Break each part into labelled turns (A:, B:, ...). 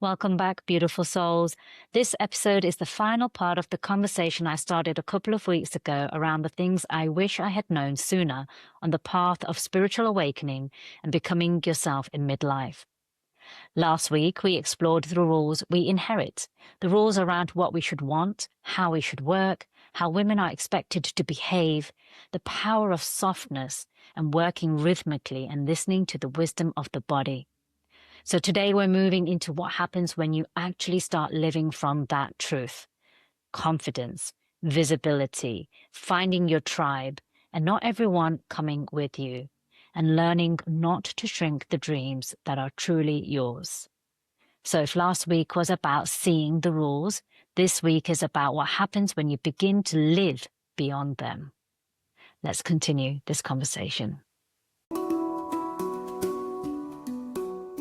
A: Welcome back, beautiful souls. This episode is the final part of the conversation I started a couple of weeks ago around the things I wish I had known sooner on the path of spiritual awakening and becoming yourself in midlife. Last week, we explored the rules we inherit, the rules around what we should want, how we should work, how women are expected to behave, the power of softness and working rhythmically and listening to the wisdom of the body. So today we're moving into what happens when you actually start living from that truth. Confidence, visibility, finding your tribe, and not everyone coming with you, and learning not to shrink the dreams that are truly yours. So if last week was about seeing the rules, this week is about what happens when you begin to live beyond them. Let's continue this conversation.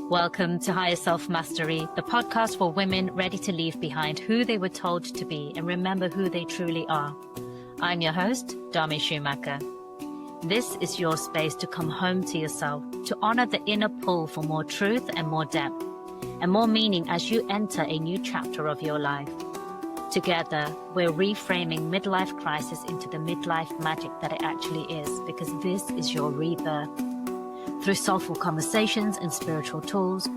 A: Welcome to Higher Self Mastery, the podcast for women ready to leave behind who they were told to be and remember who they truly are. I'm your host, Dharmi Schumacher. This is your space to come home to yourself, to honor the inner pull for more truth and more depth, and more meaning as you enter a new chapter of your life. Together, we're reframing midlife crisis into the midlife magic that it actually is, because this is your rebirth. Through soulful conversations and spiritual tools,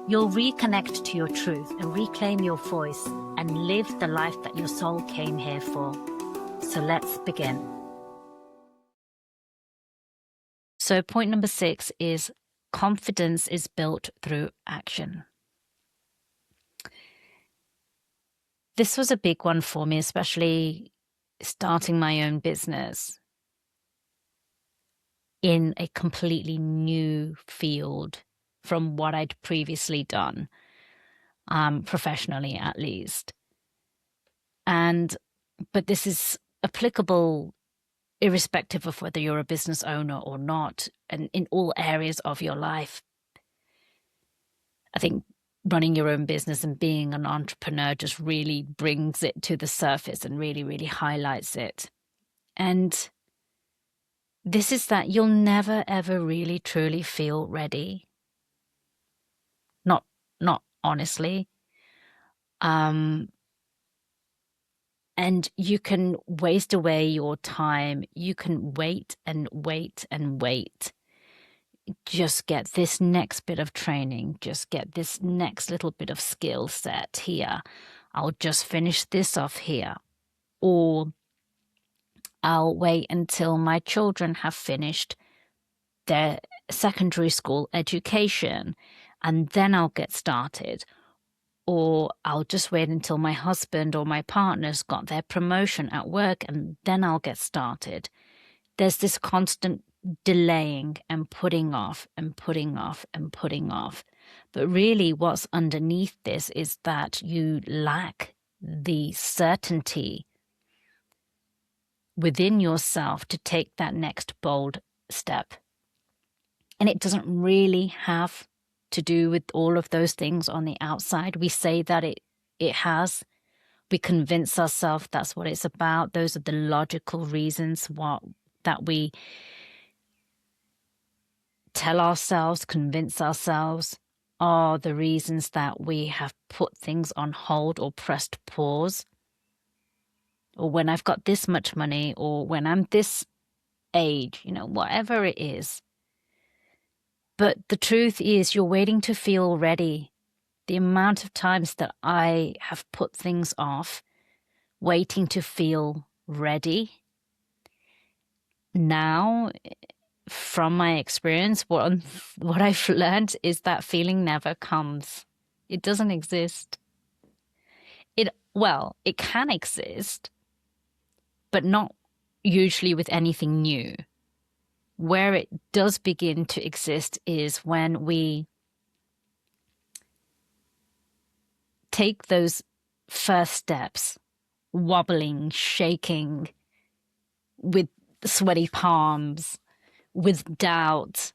A: you'll reconnect to your truth and reclaim your voice and live the life that your soul came here for. So let's begin. So point number 6 is confidence is built through action. This was a big one for me, especially starting my own business in a completely new field from what I'd previously done, professionally at least. But this is applicable irrespective of whether you're a business owner or not, and in all areas of your life. I think running your own business and being an entrepreneur just really brings it to the surface and really, really highlights it. And this is that you'll never, ever really, truly feel ready. Not honestly. And you can waste away your time. You can wait and wait and wait. Just get this next bit of training. Just get this next little bit of skill set here. I'll just finish this off here. Or I'll wait until my children have finished their secondary school education and then I'll get started. Or I'll just wait until my husband or my partner's got their promotion at work and then I'll get started. There's this constant delaying and putting off and putting off and putting off. But really what's underneath this is that you lack the certainty within yourself to take that next bold step. And it doesn't really have to do with all of those things on the outside. We say that it has. We convince ourselves that's what it's about. Those are the logical reasons that we tell ourselves, convince ourselves are the reasons that we have put things on hold or pressed pause. Or when I've got this much money, or when I'm this age, whatever it is. But the truth is you're waiting to feel ready. The amount of times that I have put things off, waiting to feel ready. Now, from my experience, what I've learned is that feeling never comes. It doesn't exist. It can exist, but not usually with anything new. Where it does begin to exist is when we take those first steps, wobbling, shaking, with sweaty palms, with doubt,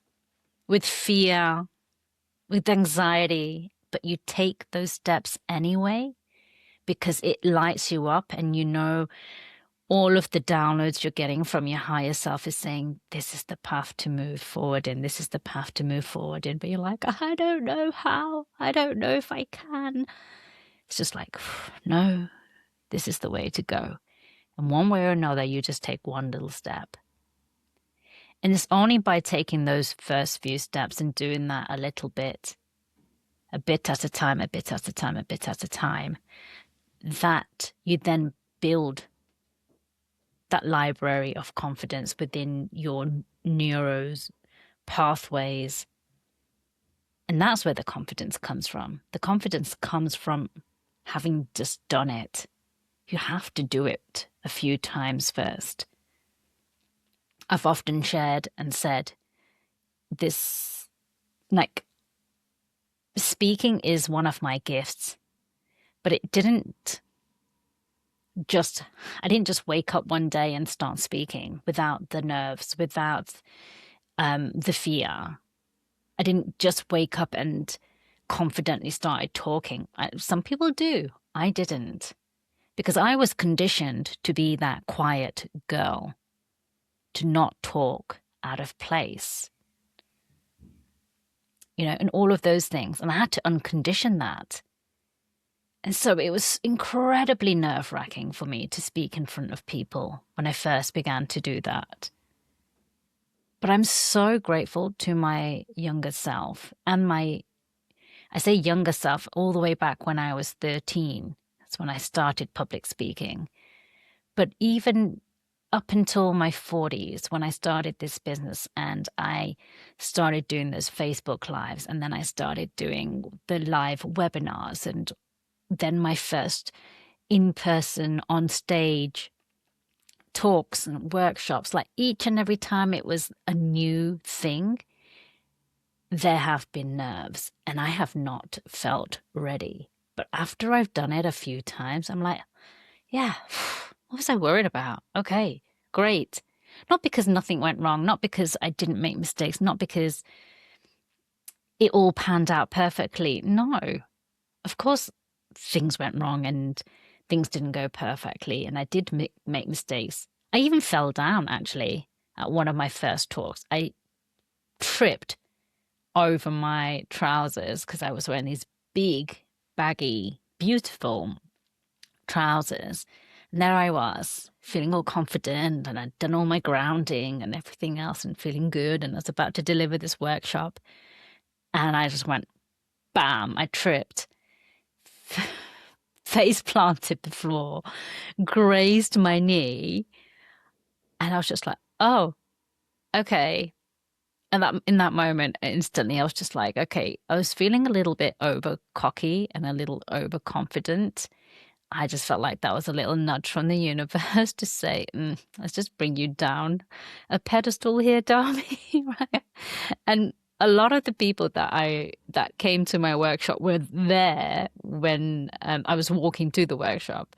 A: with fear, with anxiety, but you take those steps anyway because it lights you up and all of the downloads you're getting from your higher self is saying, this is the path to move forward in, this is the path to move forward in. But you're like, I don't know how. I don't know if I can. It's just like, no, this is the way to go. And one way or another, you just take one little step. And it's only by taking those first few steps and doing that a little bit, a bit at a time, a bit at a time, a bit at a time, that you then build that library of confidence within your neurons, pathways. And that's where the confidence comes from. The confidence comes from having just done it. You have to do it a few times first. I've often shared and said this, like, speaking is one of my gifts, but I didn't just wake up one day and start speaking without the nerves, without the fear. I didn't just wake up and confidently started talking. Some people do. I didn't, because I was conditioned to be that quiet girl, to not talk out of place, and all of those things. And I had to uncondition that. And so it was incredibly nerve-wracking for me to speak in front of people when I first began to do that. But I'm so grateful to my younger self and I say younger self all the way back when I was 13. That's when I started public speaking. But even up until my 40s, when I started this business and I started doing those Facebook Lives, and then I started doing the live webinars, and then my first in-person on stage talks and workshops, like each and every time it was a new thing, there have been nerves and I have not felt ready. But after I've done it a few times, I'm like, yeah, what was I worried about? Okay, great. Not because nothing went wrong, not because I didn't make mistakes, not because it all panned out perfectly. No, of course things went wrong and things didn't go perfectly, and I did make mistakes. I even fell down, actually, at one of my first talks. I tripped over my trousers because I was wearing these big, baggy, beautiful trousers. And there I was, feeling all confident, and I'd done all my grounding and everything else and feeling good, and I was about to deliver this workshop. And I just went, bam, I tripped. Face planted the floor, grazed my knee, and I was just like, oh, okay. And that in that moment, instantly, I was just like, okay, I was feeling a little bit over cocky and a little overconfident. I just felt like that was a little nudge from the universe to say, let's just bring you down a pedestal here, Dharmi. Right? And a lot of the people that came to my workshop were there when I was walking to the workshop,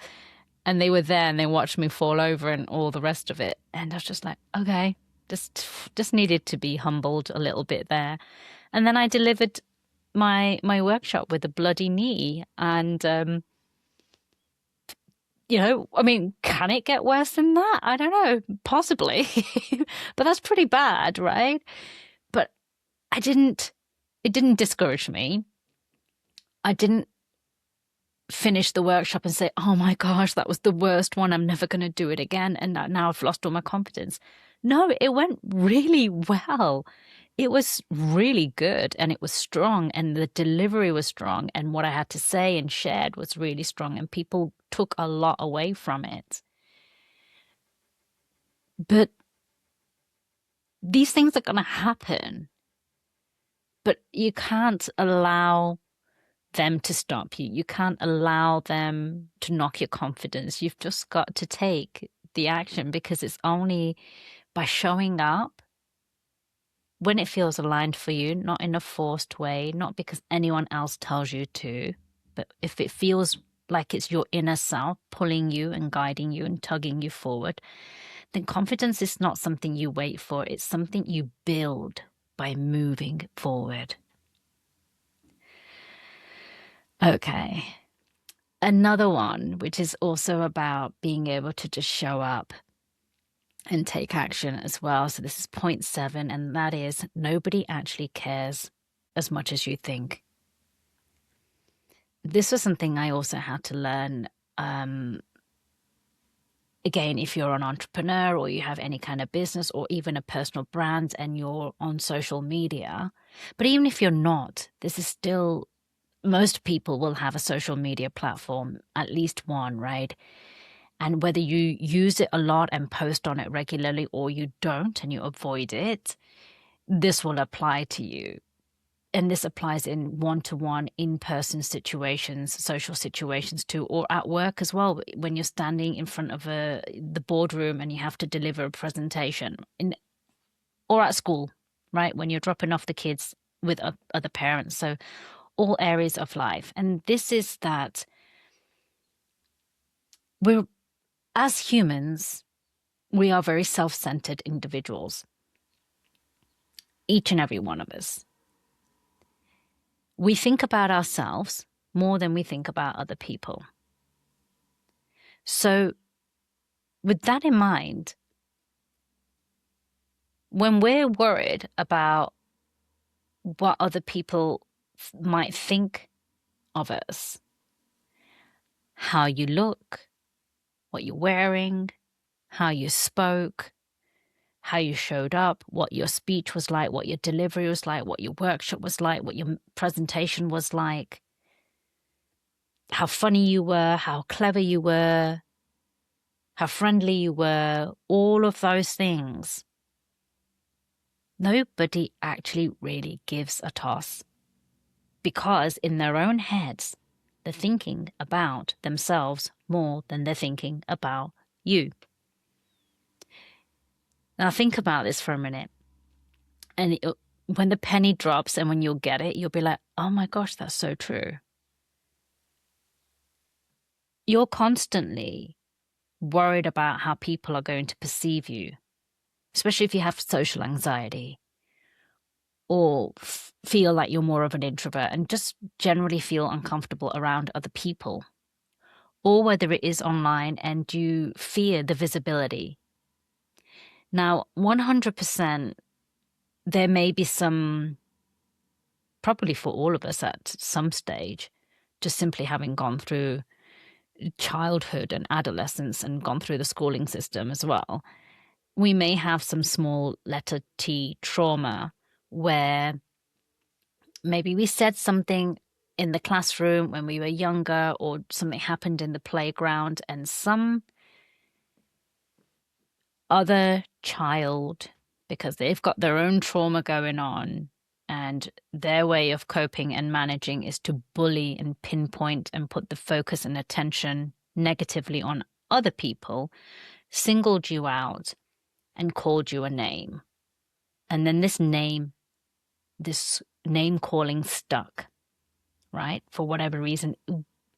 A: and they were there and they watched me fall over and all the rest of it. And I was just like, okay, just needed to be humbled a little bit there. And then I delivered my workshop with a bloody knee. And, I mean, can it get worse than that? I don't know, possibly, but that's pretty bad, right? But it didn't discourage me. I didn't finish the workshop and say, oh my gosh, that was the worst one. I'm never going to do it again. And now I've lost all my confidence. No, it went really well. It was really good, and it was strong, and the delivery was strong, and what I had to say and shared was really strong, and people took a lot away from it. But these things are going to happen, but you can't allow them to stop you. You can't allow them to knock your confidence. You've just got to take the action, because it's only by showing up when it feels aligned for you, not in a forced way, not because anyone else tells you to, but if it feels like it's your inner self pulling you and guiding you and tugging you forward, then confidence is not something you wait for. It's something you build by moving forward. Okay. Another one, which is also about being able to just show up and take action as well. So this is point 7, and that is nobody actually cares as much as you think. This was something I also had to learn. Again, if you're an entrepreneur or you have any kind of business or even a personal brand and you're on social media, but even if you're not, this is still, most people will have a social media platform, at least one, right? And whether you use it a lot and post on it regularly or you don't and you avoid it, this will apply to you. And this applies in one-to-one, in-person situations, social situations too, or at work as well. When you're standing in front of the boardroom and you have to deliver a presentation, or at school, right? When you're dropping off the kids with other parents. So all areas of life. And this is that as humans, we are very self-centered individuals. Each and every one of us. We think about ourselves more than we think about other people. So with that in mind, when we're worried about what other people might think of us, how you look, what you're wearing, how you spoke, how you showed up, what your speech was like, what your delivery was like, what your workshop was like, what your presentation was like, how funny you were, how clever you were, how friendly you were, all of those things. Nobody actually really gives a toss, because in their own heads, they're thinking about themselves more than they're thinking about you. Now think about this for a minute. And when the penny drops and when you'll get it, you'll be like, oh my gosh, that's so true. You're constantly worried about how people are going to perceive you, especially if you have social anxiety or feel like you're more of an introvert and just generally feel uncomfortable around other people, or whether it is online and you fear the visibility. Now, 100%, there may be some, probably for all of us at some stage, just simply having gone through childhood and adolescence and gone through the schooling system as well, we may have some small letter T trauma where maybe we said something in the classroom when we were younger, or something happened in the playground and some other child, because they've got their own trauma going on and their way of coping and managing is to bully and pinpoint and put the focus and attention negatively on other people, singled you out and called you a name. And then this name calling stuck, right? For whatever reason,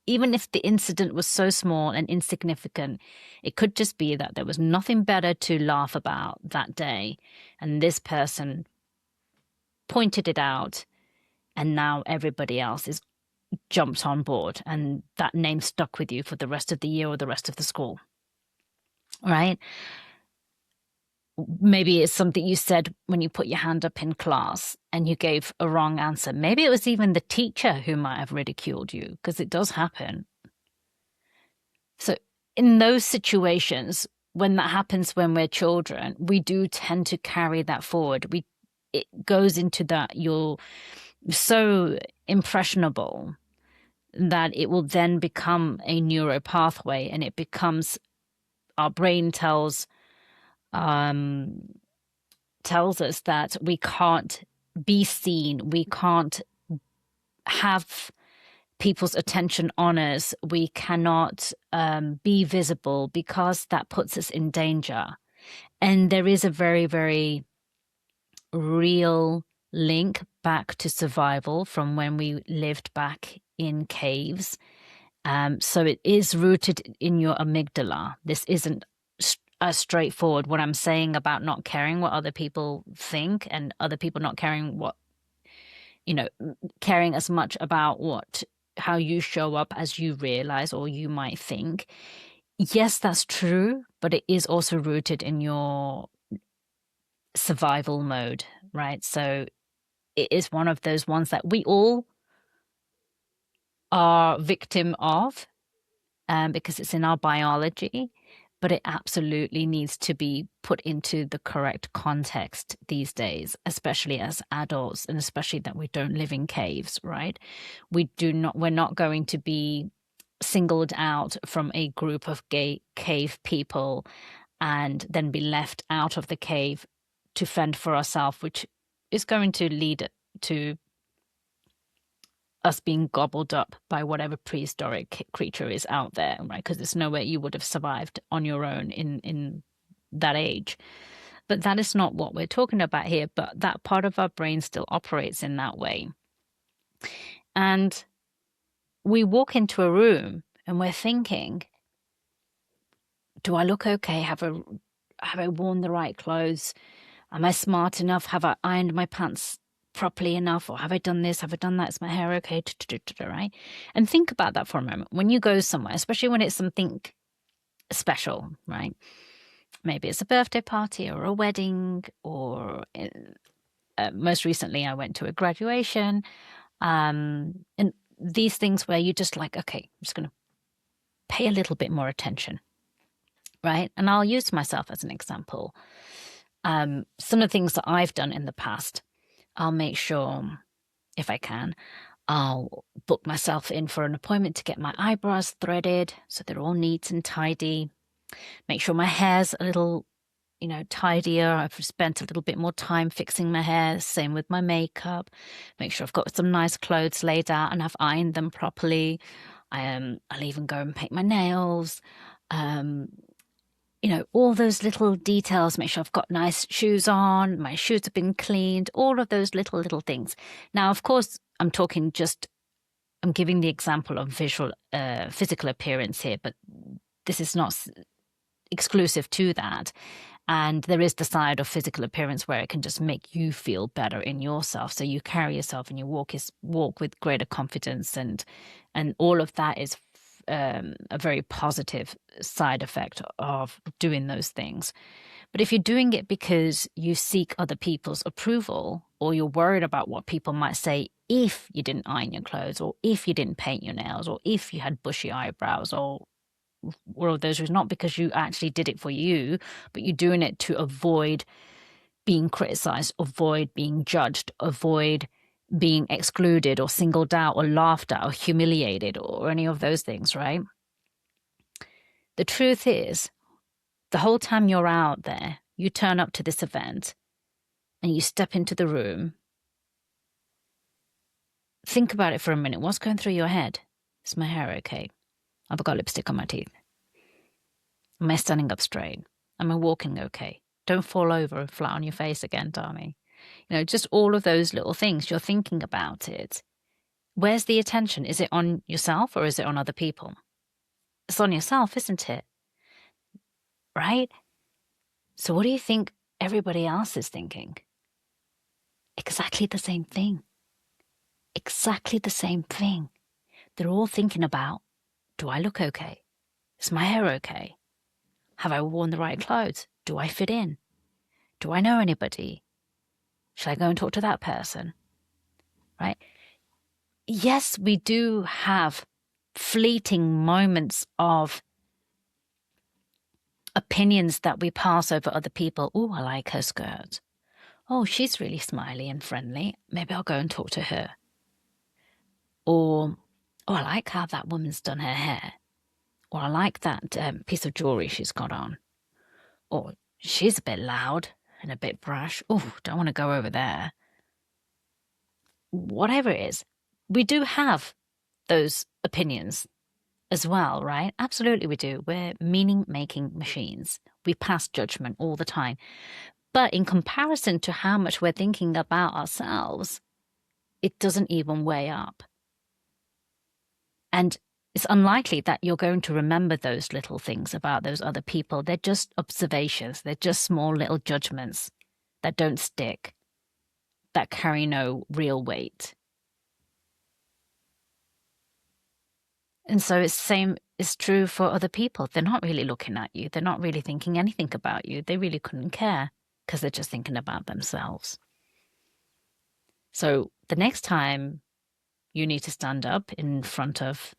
A: even if the incident was so small and insignificant, it could just be that there was nothing better to laugh about that day. And this person pointed it out, and now everybody else is jumped on board, and that name stuck with you for the rest of the year or the rest of the school, right? Maybe it's something you said when you put your hand up in class and you gave a wrong answer. Maybe it was even the teacher who might have ridiculed you, because it does happen. So in those situations, when that happens when we're children, we do tend to carry that forward. It goes into that you're so impressionable that it will then become a neuro pathway, and it becomes, our brain tells us that we can't be seen, we can't have people's attention on us, we cannot be visible, because that puts us in danger. And there is a very, very real link back to survival from when we lived back in caves. So it is rooted in your amygdala. This isn't as straightforward. What I'm saying about not caring what other people think and other people not caring caring as much about what how you show up as you realize or you might think. Yes, that's true, but it is also rooted in your survival mode, right? So it is one of those ones that we all are victim of, because it's in our biology, but it absolutely needs to be put into the correct context these days, especially as adults, and especially that we don't live in caves, right? We're not going to be singled out from a group of gay cave people and then be left out of the cave to fend for ourselves, which is going to lead to us being gobbled up by whatever prehistoric creature is out there, right? Because there's no way you would have survived on your own in that age. But that is not what we're talking about here. But that part of our brain still operates in that way. And we walk into a room and we're thinking, do I look okay? Have I worn the right clothes? Am I smart enough? Have I ironed my pants properly enough? Or have I done this? Have I done that? Is my hair okay? Right? And think about that for a moment. When you go somewhere, especially when it's something special, right? Maybe it's a birthday party or a wedding, or most recently I went to a graduation. And these things where you're just like, okay, I'm just going to pay a little bit more attention, right? And I'll use myself as an example. Some of the things that I've done in the past, I'll make sure, if I can, I'll book myself in for an appointment to get my eyebrows threaded so they're all neat and tidy. Make sure my hair's a little, tidier. I've spent a little bit more time fixing my hair. Same with my makeup. Make sure I've got some nice clothes laid out and I've ironed them properly. I'll even go and paint my nails. All those little details, make sure I've got nice shoes on, my shoes have been cleaned, all of those little things. Now, of course, I'm giving the example of physical appearance here, but this is not exclusive to that. And there is the side of physical appearance where it can just make you feel better in yourself. So you carry yourself and you walk with greater confidence, and all of that is a very positive side effect of doing those things. But if you're doing it because you seek other people's approval, or you're worried about what people might say if you didn't iron your clothes, or if you didn't paint your nails, or if you had bushy eyebrows, or all of those, was not because you actually did it for you, but you're doing it to avoid being criticized, avoid being judged, avoid being excluded or singled out or laughed at or humiliated or any of those things, right? The truth is, the whole time you're out there, you turn up to this event and you step into the room. Think about it for a minute. What's going through your head? Is my hair okay? Have I got lipstick on my teeth? Am I standing up straight? Am I walking okay? Don't fall over flat on your face again, Dharmi. Just all of those little things. You're thinking about it. Where's the attention? Is it on yourself or is it on other people? It's on yourself, isn't it? Right? So what do you think everybody else is thinking? Exactly the same thing. Exactly the same thing. They're all thinking about, do I look okay? Is my hair okay? Have I worn the right clothes? Do I fit in? Do I know anybody? Should I go and talk to that person? Right? Yes, we do have fleeting moments of opinions that we pass over other people. Oh, I like her skirt. Oh, she's really smiley and friendly. Maybe I'll go and talk to her. Or, oh, I like how that woman's done her hair. Or I like that piece of jewelry she's got on. Or she's a bit loud and a bit brash. Oh, don't want to go over there. Whatever it is, we do have those opinions as well, right? Absolutely we do. We're meaning-making machines. We pass judgment all the time. But in comparison to how much we're thinking about ourselves, it doesn't even weigh up. And it's unlikely that you're going to remember those little things about those other people. They're just observations. They're just small little judgments that don't stick, that carry no real weight. And so it's the same is true for other people. They're not really looking at you. They're not really thinking anything about you. They really couldn't care because they're just thinking about themselves. So the next time you need to stand up in front of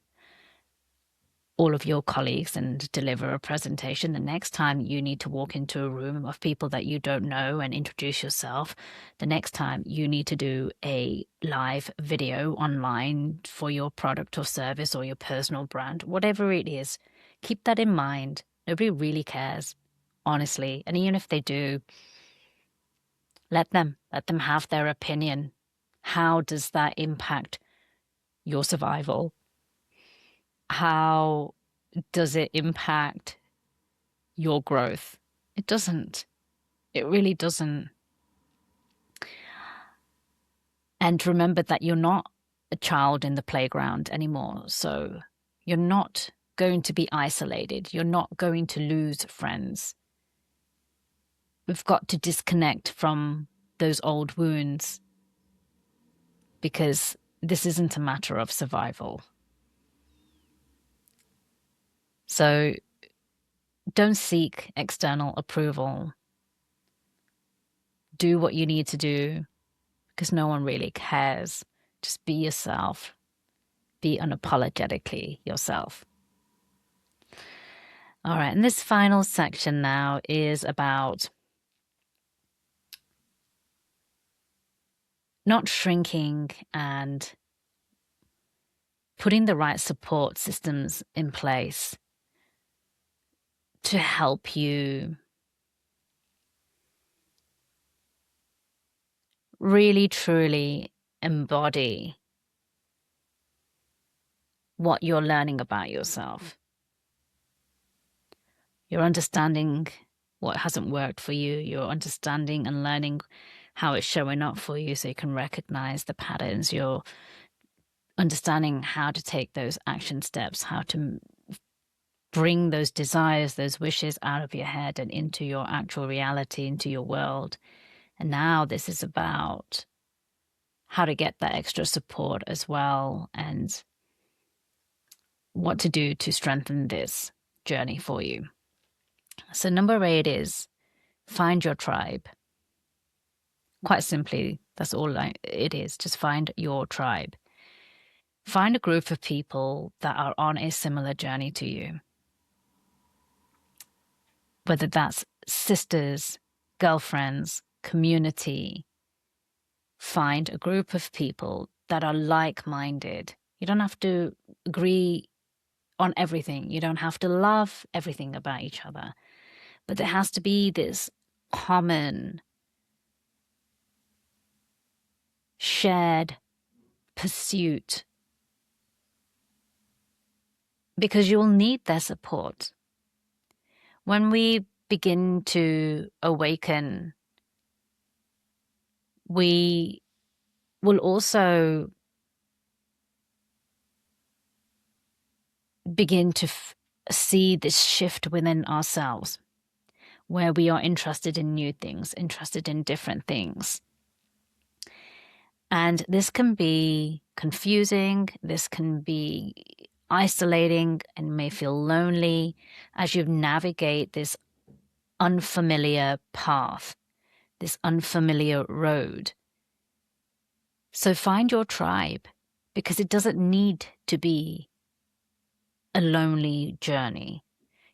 A: all of your colleagues and deliver a presentation, the next time you need to walk into a room of people that you don't know and introduce yourself, the next time you need to do a live video online for your product or service or your personal brand, whatever it is, keep that in mind. Nobody really cares, honestly. And even if they do, let them have their opinion. How does that impact your survival? How does it impact your growth? It doesn't. It really doesn't. And remember that you're not a child in the playground anymore. So you're not going to be isolated. You're not going to lose friends. We've got to disconnect from those old wounds because this isn't a matter of survival. So don't seek external approval. Do what you need to do because no one really cares. Just be yourself. Be unapologetically yourself. All right, and this final section now is about not shrinking and putting the right support systems in place to help you really, truly embody what you're learning about yourself. You're understanding what hasn't worked for you. You're understanding and learning how it's showing up for you so you can recognize the patterns. You're understanding how to take those action steps, how to bring those desires, those wishes out of your head and into your actual reality, into your world. And now this is about how to get that extra support as well and what to do to strengthen this journey for you. So number 8 is find your tribe. Quite simply, that's all it is. Just find your tribe. Find a group of people that are on a similar journey to you. Whether that's sisters, girlfriends, community. Find a group of people that are like-minded. You don't have to agree on everything. You don't have to love everything about each other. But there has to be this common, shared pursuit. Because you'll need their support. When we begin to awaken, we will also begin to see this shift within ourselves, where we are interested in new things, interested in different things. And this can be confusing, this can be isolating and may feel lonely as you navigate this unfamiliar path, this unfamiliar road. So find your tribe, because it doesn't need to be a lonely journey.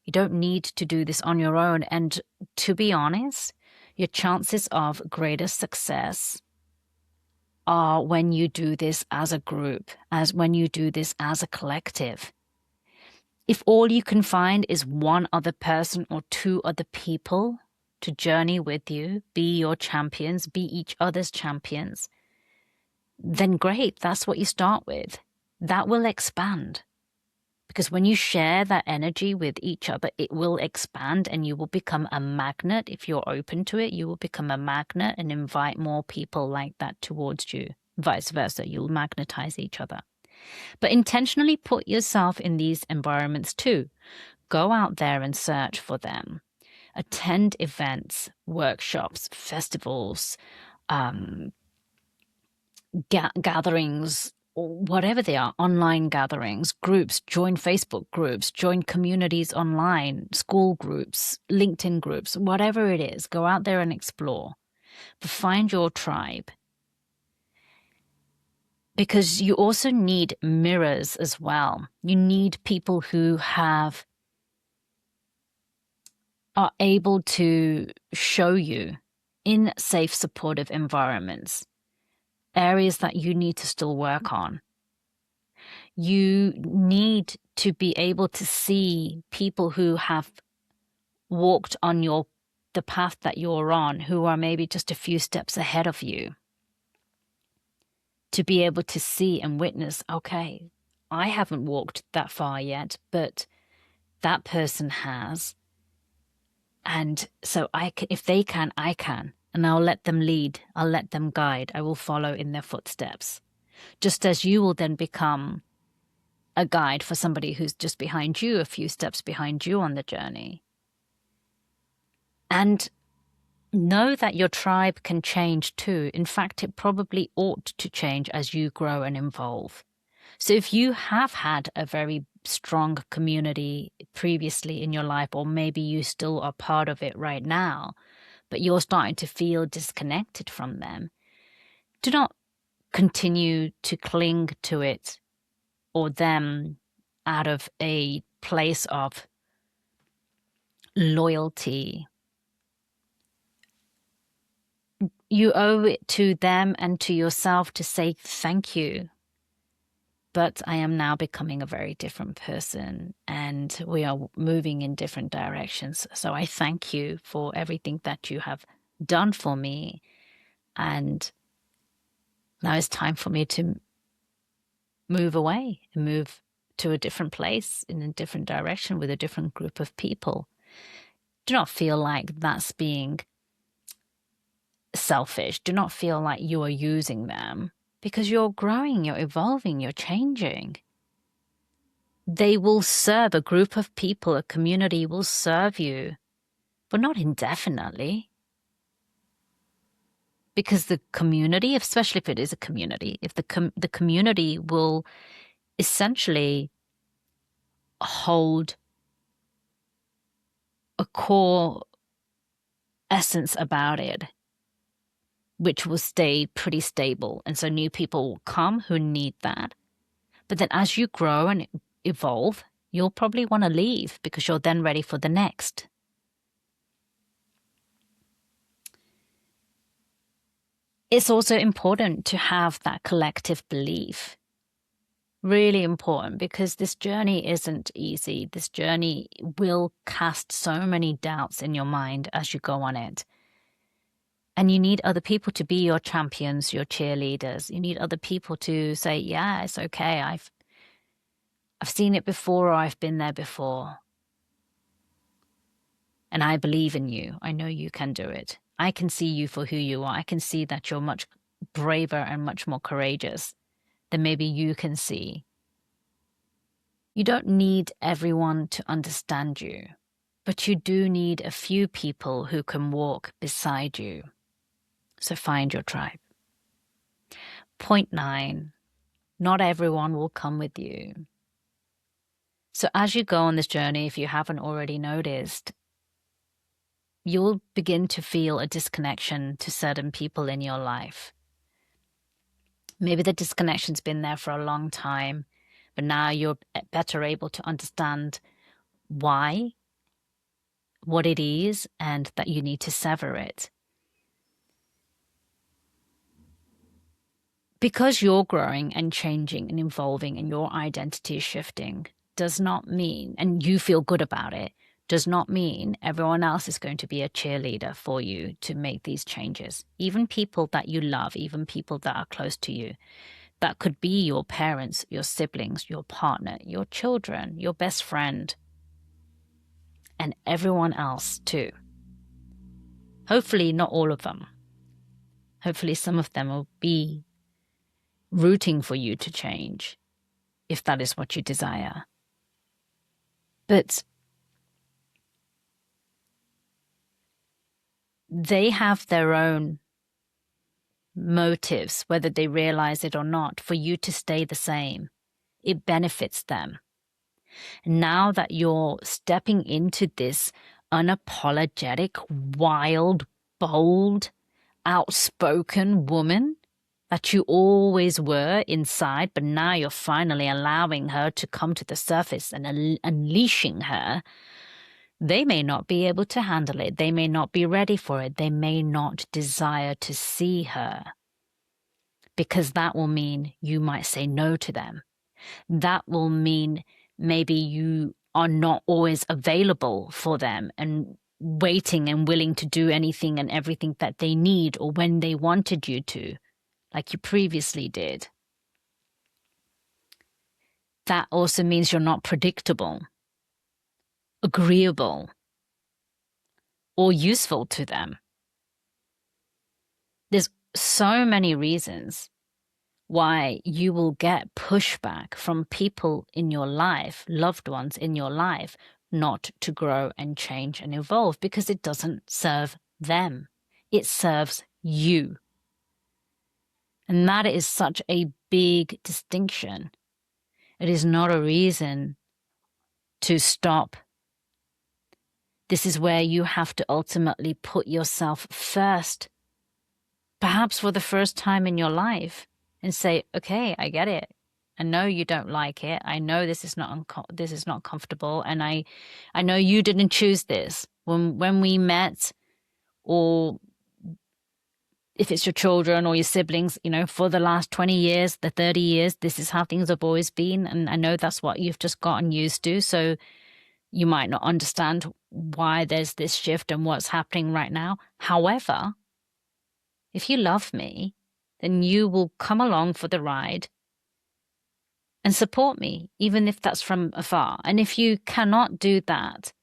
A: You don't need to do this on your own. And to be honest, your chances of greater success are when you do this as a group, as when you do this as a collective. If all you can find is one other person or two other people to journey with you, be your champions, be each other's champions, then great, that's what you start with. That will expand. Because when you share that energy with each other, it will expand and you will become a magnet. If you're open to it, you will become a magnet and invite more people like that towards you. Vice versa, you'll magnetize each other. But intentionally put yourself in these environments too. Go out there and search for them. Attend events, workshops, festivals, gatherings, or whatever they are, online gatherings, groups, join Facebook groups, join communities online, school groups, LinkedIn groups, whatever it is, go out there and explore. But find your tribe. Because you also need mirrors as well. You need people who are able to show you in safe, supportive environments areas that you need to still work on. You need to be able to see people who have walked on the path that you're on, who are maybe just a few steps ahead of you, to be able to see and witness, okay, I haven't walked that far yet, but that person has. And so if they can, I can. And I'll let them lead. I'll let them guide. I will follow in their footsteps. Just as you will then become a guide for somebody who's just behind you, a few steps behind you on the journey. And know that your tribe can change too. In fact, it probably ought to change as you grow and evolve. So if you have had a very strong community previously in your life, or maybe you still are part of it right now, but you're starting to feel disconnected from them, do not continue to cling to it or them out of a place of loyalty. You owe it to them and to yourself to say thank you. But I am now becoming a very different person and we are moving in different directions. So I thank you for everything that you have done for me. And now it's time for me to move away and move to a different place in a different direction with a different group of people. Do not feel like that's being selfish. Do not feel like you are using them, because you're growing, you're evolving, you're changing. They will serve, a group of people, a community will serve you, but not indefinitely. Because the community, especially if it is a community, if the community will essentially hold a core essence about it, which will stay pretty stable. And so new people will come who need that. But then as you grow and evolve, you'll probably want to leave because you're then ready for the next. It's also important to have that collective belief. Really important, because this journey isn't easy. This journey will cast so many doubts in your mind as you go on it. And you need other people to be your champions, your cheerleaders. You need other people to say, yeah, it's okay. I've seen it before, or I've been there before. And I believe in you. I know you can do it. I can see you for who you are. I can see that you're much braver and much more courageous than maybe you can see. You don't need everyone to understand you, but you do need a few people who can walk beside you. So find your tribe. Point 9, not everyone will come with you. So as you go on this journey, if you haven't already noticed, you'll begin to feel a disconnection to certain people in your life. Maybe the disconnection's been there for a long time, but now you're better able to understand why, what it is, and that you need to sever it. Because you're growing and changing and evolving and your identity is shifting does not mean, and you feel good about it, does not mean everyone else is going to be a cheerleader for you to make these changes. Even people that you love, even people that are close to you, that could be your parents, your siblings, your partner, your children, your best friend, and everyone else too. Hopefully not all of them. Hopefully some of them will be rooting for you to change, if that is what you desire. But they have their own motives, whether they realize it or not, for you to stay the same. It benefits them. Now that you're stepping into this unapologetic, wild, bold, outspoken woman that you always were inside, but now you're finally allowing her to come to the surface and unleashing her, they may not be able to handle it. They may not be ready for it. They may not desire to see her, because that will mean you might say no to them. That will mean maybe you are not always available for them and waiting and willing to do anything and everything that they need or when they wanted you to, like you previously did. That also means you're not predictable, agreeable, or useful to them. There's so many reasons why you will get pushback from people in your life, loved ones in your life, not to grow and change and evolve, because it doesn't serve them. It serves you. And that is such a big distinction. It is not a reason to stop. This is where you have to ultimately put yourself first, perhaps for the first time in your life, and say, okay, I get it. I know you don't like it. I know this is not comfortable, and I know you didn't choose this when we met, or if it's your children or your siblings, for the last 20 years, the 30 years, this is how things have always been, and I know that's what you've just gotten used to. So you might not understand why there's this shift and what's happening right now. However, if you love me, then you will come along for the ride and support me, even if that's from afar. And if you cannot do that,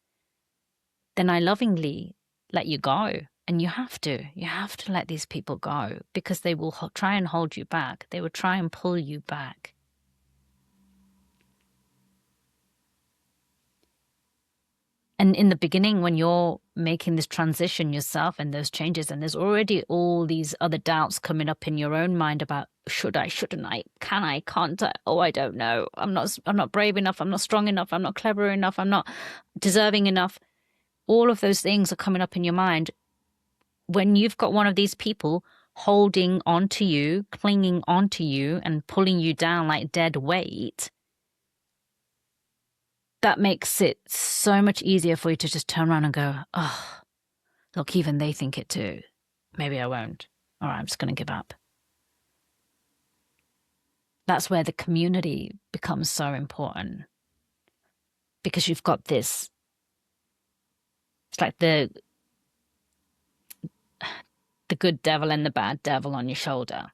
A: then I lovingly let you go. And you have to let these people go, because they will try and hold you back. They will try and pull you back. And in the beginning, when you're making this transition yourself and those changes, and there's already all these other doubts coming up in your own mind about, should I, shouldn't I, can I, can't I, oh, I don't know, I'm not brave enough, I'm not strong enough, I'm not clever enough, I'm not deserving enough. All of those things are coming up in your mind. When you've got one of these people holding onto you, clinging onto you, and pulling you down like dead weight, that makes it so much easier for you to just turn around and go, oh, look, even they think it too. Maybe I won't. All right, I'm just going to give up. That's where the community becomes so important, because you've got this, it's like the good devil and the bad devil on your shoulder.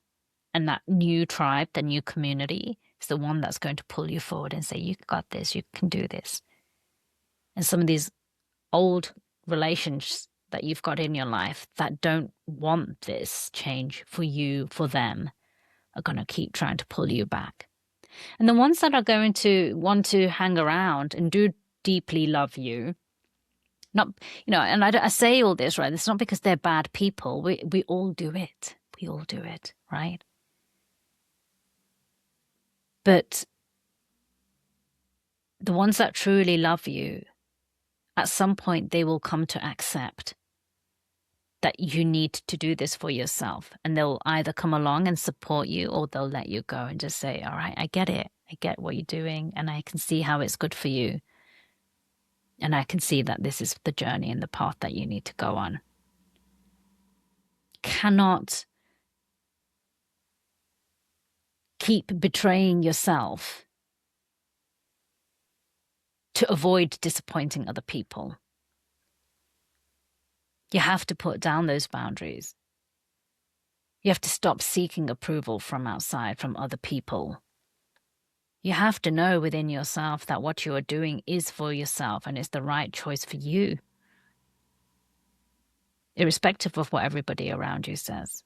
A: And that new tribe, the new community, is the one that's going to pull you forward and say, you got this, you can do this. And some of these old relations that you've got in your life that don't want this change for you, for them, are going to keep trying to pull you back. And the ones that are going to want to hang around and do deeply love you, not, and I say all this, right? It's not because they're bad people. We all do it. We all do it, right? But the ones that truly love you, at some point they will come to accept that you need to do this for yourself. And they'll either come along and support you, or they'll let you go and just say, all right, I get it. I get what you're doing, and I can see how it's good for you. And I can see that this is the journey and the path that you need to go on. Cannot keep betraying yourself to avoid disappointing other people. You have to put down those boundaries. You have to stop seeking approval from outside, from other people. You have to know within yourself that what you are doing is for yourself and is the right choice for you, irrespective of what everybody around you says.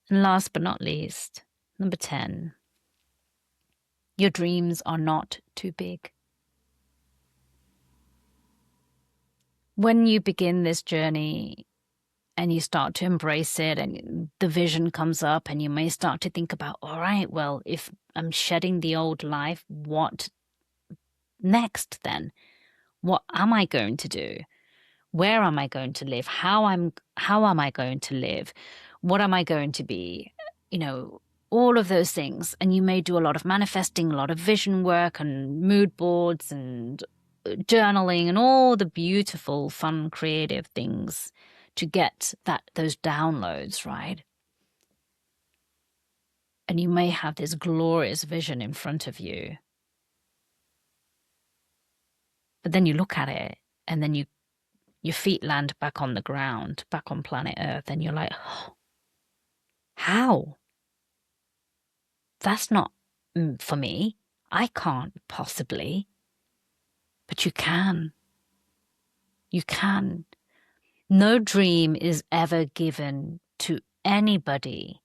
A: And last but not least, number 10, your dreams are not too big. when you begin this journey and you start to embrace it and the vision comes up and you may start to think about, all right, well, if I'm shedding the old life, what next then? What am I going to do? Where am I going to live? How am I going to live? What am I going to be? You know, all of those things. And you may do a lot of manifesting, a lot of vision work and mood boards and journaling and all the beautiful, fun, creative things to get those downloads, right? And you may have this glorious vision in front of you. But then you look at it and then your feet land back on the ground, back on planet Earth, and you're like, oh, how? That's not for me. I can't possibly. But you can. You can. No dream is ever given to anybody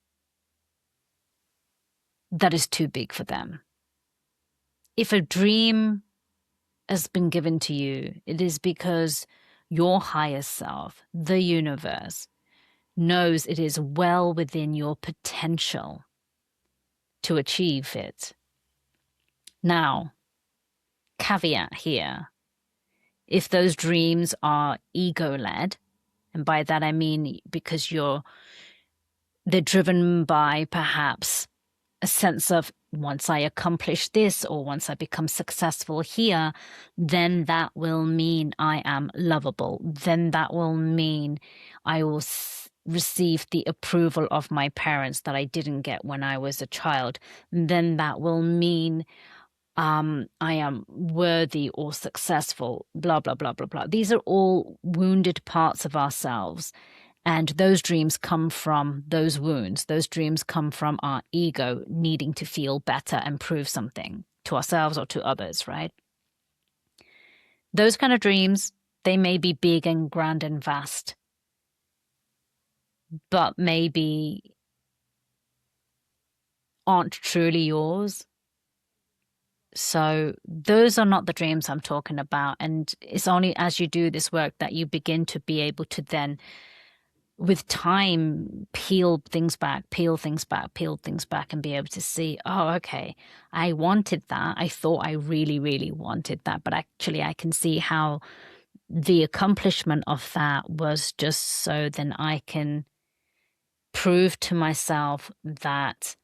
A: that is too big for them. If a dream has been given to you, it is because your higher self, the universe, knows it is well within your potential to achieve it. Now, caveat here, if those dreams are ego-led, and by that I mean because they're driven by perhaps a sense of once I accomplish this or once I become successful here, then that will mean I am lovable. Then that will mean I will receive the approval of my parents that I didn't get when I was a child. Then that will mean I am worthy or successful, blah, blah, blah, blah, blah. These are all wounded parts of ourselves. And those dreams come from those wounds. Those dreams come from our ego needing to feel better and prove something to ourselves or to others, right? Those kind of dreams, they may be big and grand and vast, but maybe aren't truly yours. So those are not the dreams I'm talking about. And it's only as you do this work that you begin to be able to then, with time, peel things back, and be able to see, oh, okay, I wanted that. I thought I really, really wanted that. But actually, I can see how the accomplishment of that was just so then I can prove to myself that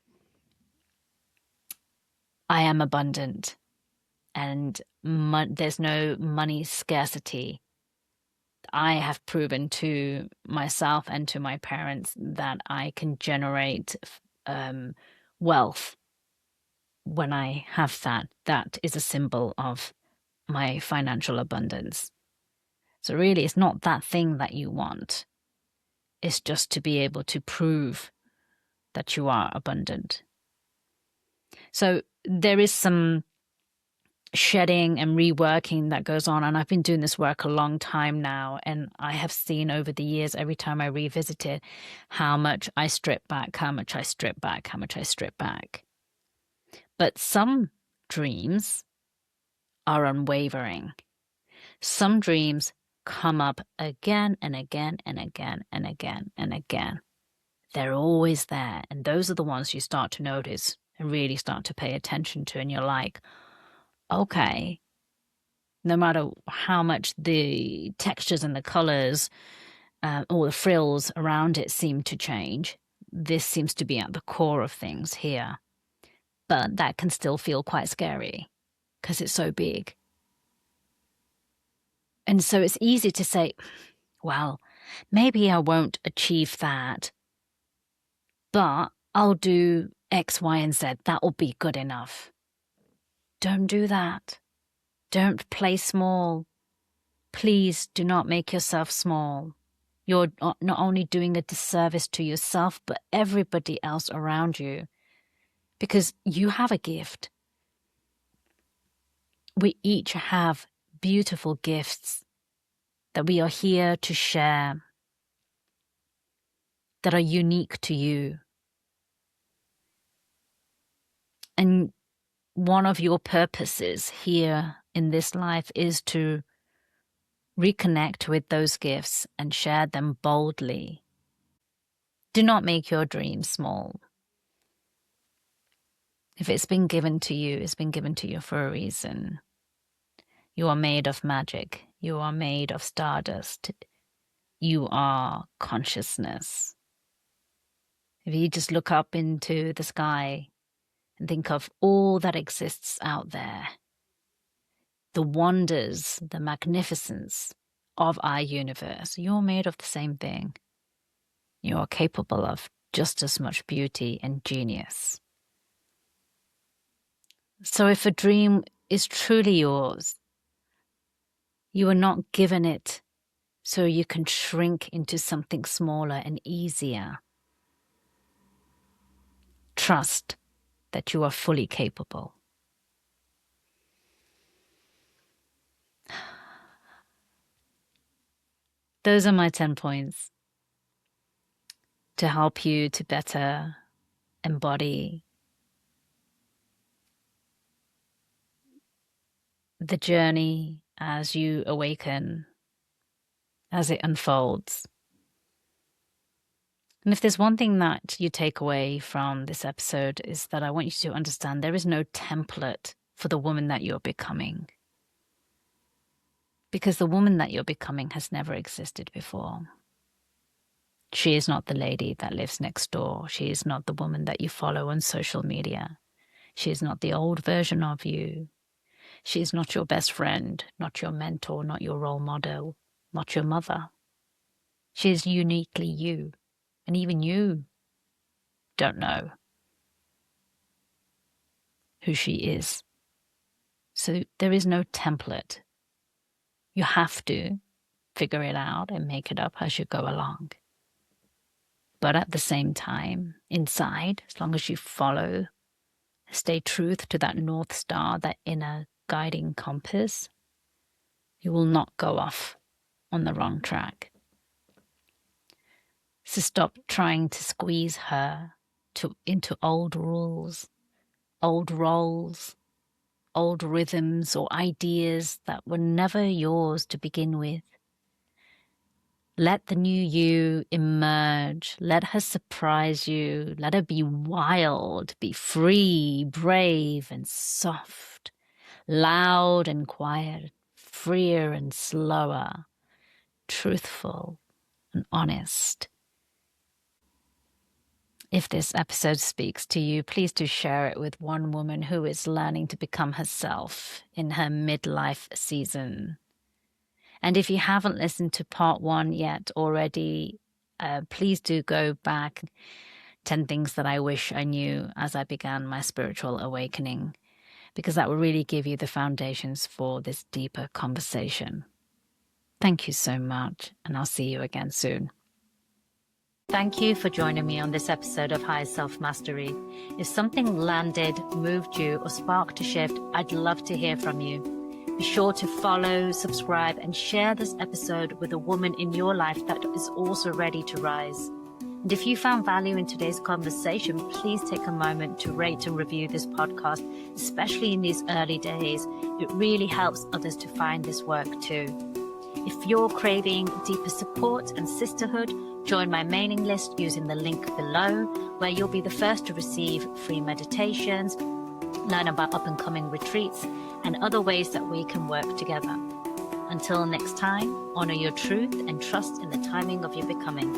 A: I am abundant and there's no money scarcity. I have proven to myself and to my parents that I can generate wealth when I have that. That is a symbol of my financial abundance. So really, it's not that thing that you want. It's just to be able to prove that you are abundant. So there is some shedding and reworking that goes on. And I've been doing this work a long time now. And I have seen over the years, every time I revisit it, how much I strip back, how much I strip back, how much I strip back. But some dreams are unwavering. Some dreams come up again and again and again and again and again. They're always there. And those are the ones you start to notice and really start to pay attention to. And you're like, okay, no matter how much the textures and the colors or the frills around it seem to change, this seems to be at the core of things here. But that can still feel quite scary because it's so big. And so it's easy to say, well, maybe I won't achieve that, but I'll do X, Y, and Z. That will be good enough. Don't do that. Don't play small. Please do not make yourself small. You're not only doing a disservice to yourself, but everybody else around you, because you have a gift. We each have beautiful gifts that we are here to share, that are unique to you. And one of your purposes here in this life is to Reconnect with those gifts and share them boldly. Do not make your dreams small. If it's been given to you, it's been given to you for a reason. You are made of magic. You are made of stardust. You are consciousness. If you just look up into the sky and think of all that exists out there, the wonders, the magnificence of our universe, you're made of the same thing. You are capable of just as much beauty and genius. So if a dream is truly yours, you are not given it so you can shrink into something smaller and easier. Trust that you are fully capable. Those are my 10 points to help you to better embody the journey as you awaken, as it unfolds. And if there's one thing that you take away from this episode, is that I want you to understand there is no template for the woman that you're becoming. Because the woman that you're becoming has never existed before. She is not the lady that lives next door. She is not the woman that you follow on social media. She is not the old version of you. She is not your best friend, not your mentor, not your role model, not your mother. She is uniquely you. And even you don't know who she is. So there is no template. You have to figure it out and make it up as you go along. But at the same time, inside, as long as you follow, stay true to that North Star, that inner guiding compass, you will not go off on the wrong track. So stop trying to squeeze her into old rules, old roles, old rhythms or ideas that were never yours to begin with. Let the new you emerge. Let her surprise you. Let her be wild, be free, brave and soft, loud and quiet, freer and slower, truthful and honest. If this episode speaks to you, please do share it with one woman who is learning to become herself in her midlife season. And if you haven't listened to part 1 yet already, please do go back. 10 things that I wish I knew as I began my spiritual awakening, because that will really give you the foundations for this deeper conversation. Thank you so much, and I'll see you again soon. Thank you for joining me on this episode of High Self Mastery. If something landed, moved you, or sparked a shift, I'd love to hear from you. Be sure to follow, subscribe, and share this episode with a woman in your life that is also ready to rise. And if you found value in today's conversation, please take a moment to rate and review this podcast, especially in these early days. It really helps others to find this work too. If you're craving deeper support and sisterhood, join my mailing list using the link below, where you'll be the first to receive free meditations, learn about up-and-coming retreats, and other ways that we can work together. Until next time, honor your truth and trust in the timing of your becoming.